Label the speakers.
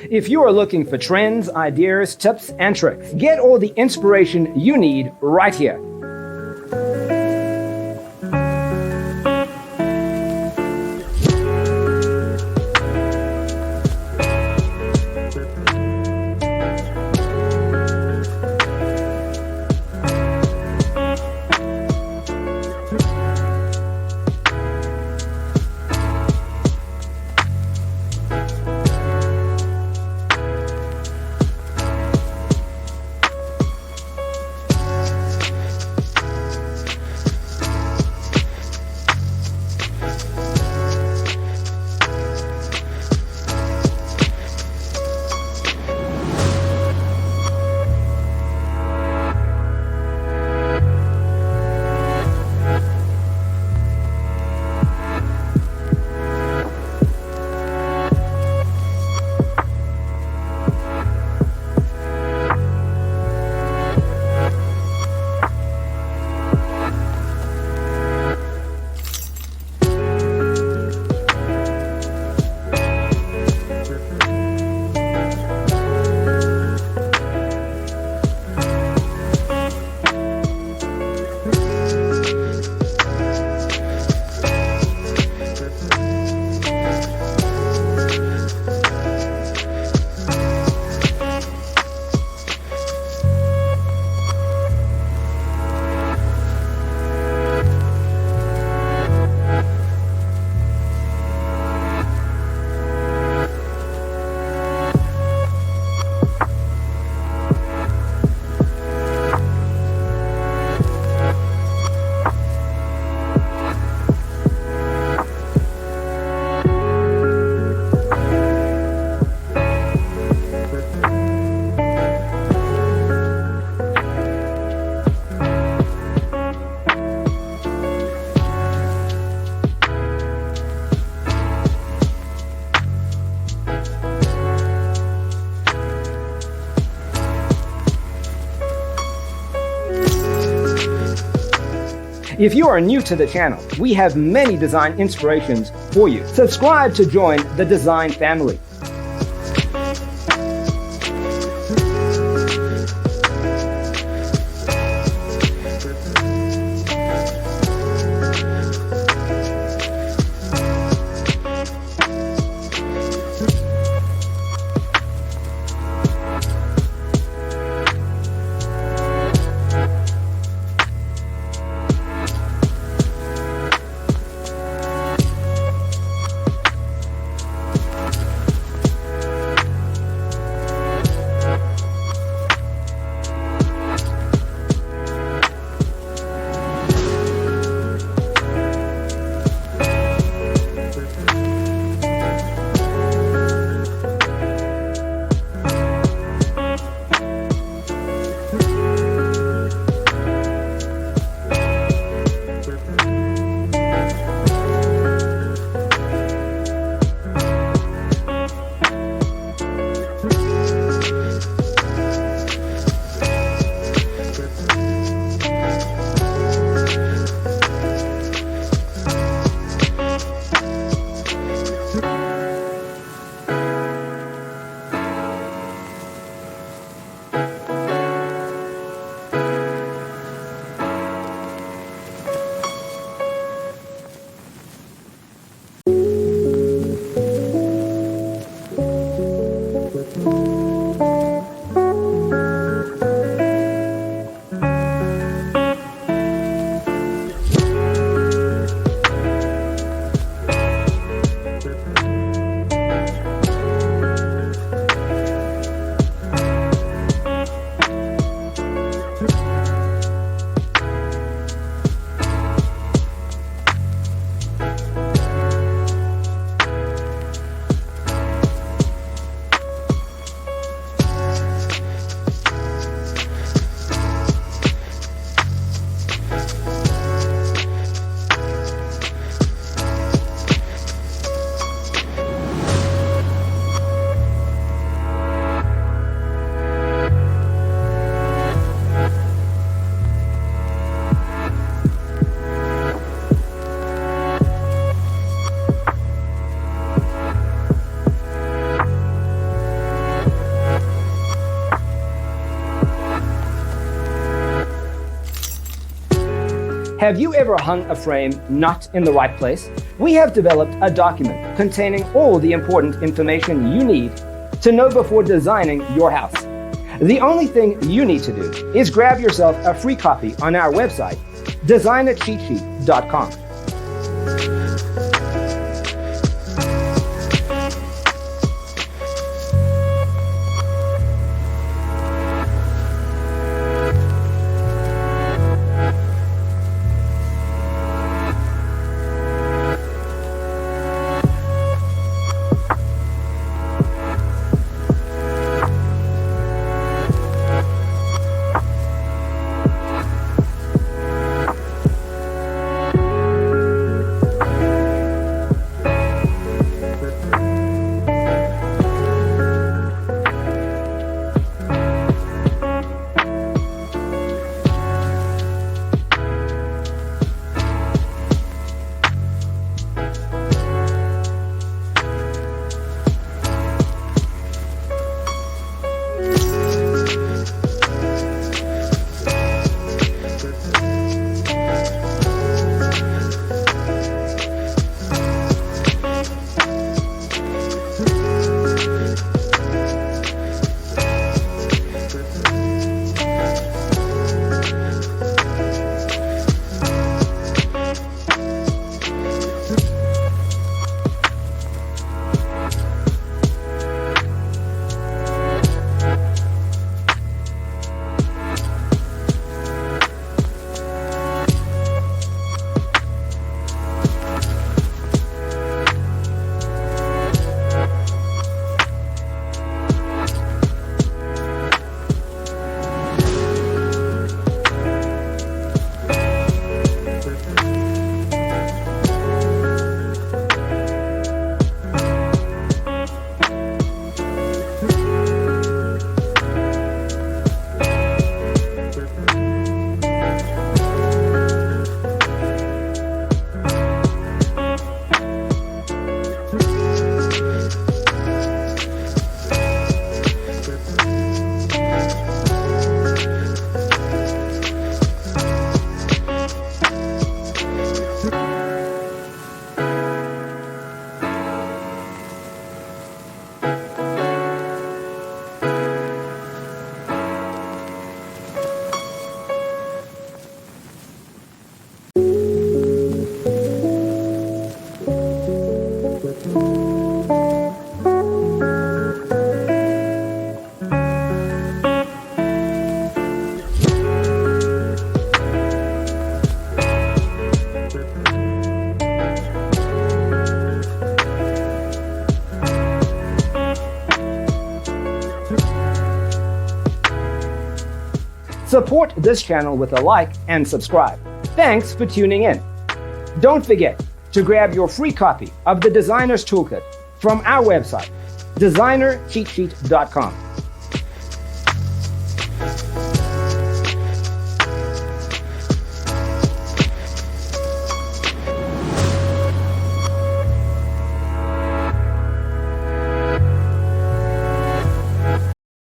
Speaker 1: If you are looking for trends, ideas, tips, and tricks, get all the inspiration you need right here. If you are new to the channel, we have many design inspirations for you. Subscribe to join the design family. Have you ever hung a frame not in the right place? We have developed a document containing all the important information you need to know before designing your house. The only thing you need to do is grab yourself a free copy on our website, designercheatsheet.com. Support this channel with a like and subscribe. Thanks for tuning in. Don't forget to grab your free copy of the Designer's Toolkit from our website, designercheatsheet.com.